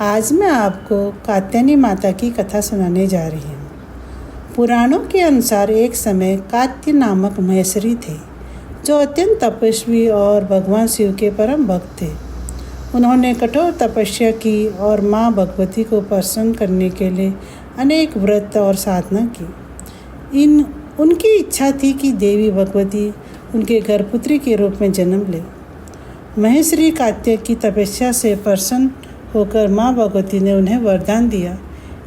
आज मैं आपको कात्यायनी माता की कथा सुनाने जा रही हूँ। पुराणों के अनुसार एक समय कात्य नामक महेश्वरी थे, जो अत्यंत तपस्वी और भगवान शिव के परम भक्त थे। उन्होंने कठोर तपस्या की और माँ भगवती को प्रसन्न करने के लिए अनेक व्रत और साधना की। उनकी इच्छा थी कि देवी भगवती उनके घर पुत्री के रूप में जन्म ले। महेश्वरी कात्य की तपस्या से प्रसन्न होकर माँ भगवती ने उन्हें वरदान दिया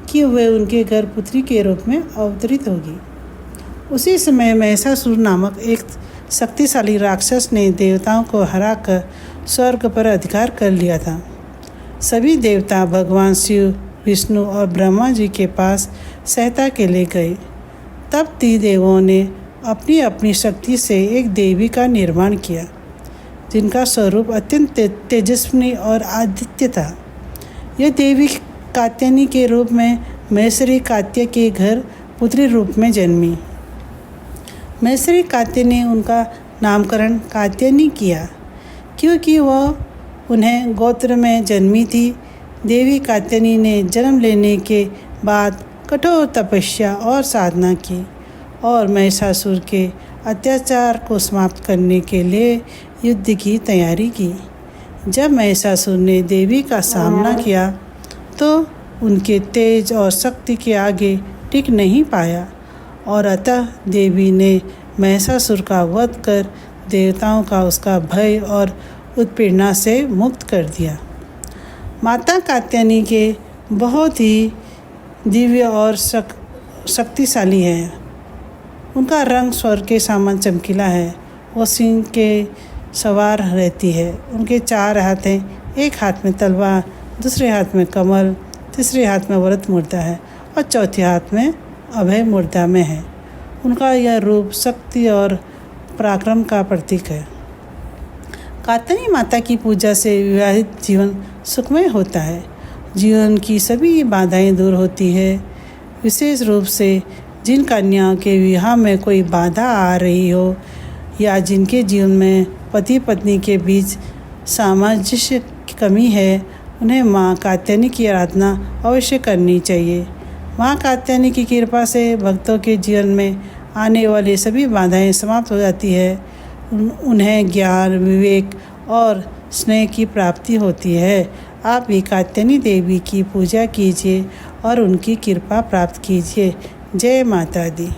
कि वे उनके घर पुत्री के रूप में अवतरित होगी। उसी समय महिषासुर नामक एक शक्तिशाली राक्षस ने देवताओं को हराकर स्वर्ग पर अधिकार कर लिया था। सभी देवता भगवान शिव, विष्णु और ब्रह्मा जी के पास सहायता के लिए गए। तब तीन देवों ने अपनी अपनी शक्ति से एक देवी का निर्माण किया, जिनका स्वरूप अत्यंत तेजस्वी और आदित्य था। यह देवी कात्यायनी के रूप में महेश्वरी कात्य के घर पुत्री रूप में जन्मी। महेश्वरी कात्य ने उनका नामकरण कात्यायनी किया, क्योंकि वह उन्हें गोत्र में जन्मी थी। देवी कात्यायनी ने जन्म लेने के बाद कठोर तपस्या और साधना की और महिषासुर के अत्याचार को समाप्त करने के लिए युद्ध की तैयारी की। जब महिषासुर ने देवी का सामना किया तो उनके तेज और शक्ति के आगे टिक नहीं पाया और अतः देवी ने महिषासुर का वध कर देवताओं का उसका भय और उत्पीड़ना से मुक्त कर दिया। माता कात्यायनी के बहुत ही दिव्य और शक्तिशाली है। उनका रंग स्वर्ग के समान चमकीला है। वो सिंह के सवार रहती है। उनके 4 हाथ हैं, एक हाथ में तलवार, दूसरे हाथ में कमल, तीसरे हाथ में वरद मुर्दा है और चौथे हाथ में अभय मुर्दा में है। उनका यह रूप शक्ति और पराक्रम का प्रतीक है। कात्यायनी माता की पूजा से विवाहित जीवन सुखमय होता है। जीवन की सभी बाधाएं दूर होती है। विशेष रूप से जिन कन्याओं के विवाह में कोई बाधा आ रही हो या जिनके जीवन में पति पत्नी के बीच सामंजस्य की कमी है, उन्हें माँ कात्यायनी की आराधना अवश्य करनी चाहिए। माँ कात्यायनी की कृपा से भक्तों के जीवन में आने वाली सभी बाधाएं समाप्त हो जाती है। उन्हें ज्ञान, विवेक और स्नेह की प्राप्ति होती है। आप भी कात्यायनी देवी की पूजा कीजिए और उनकी कृपा प्राप्त कीजिए। जय माता दी।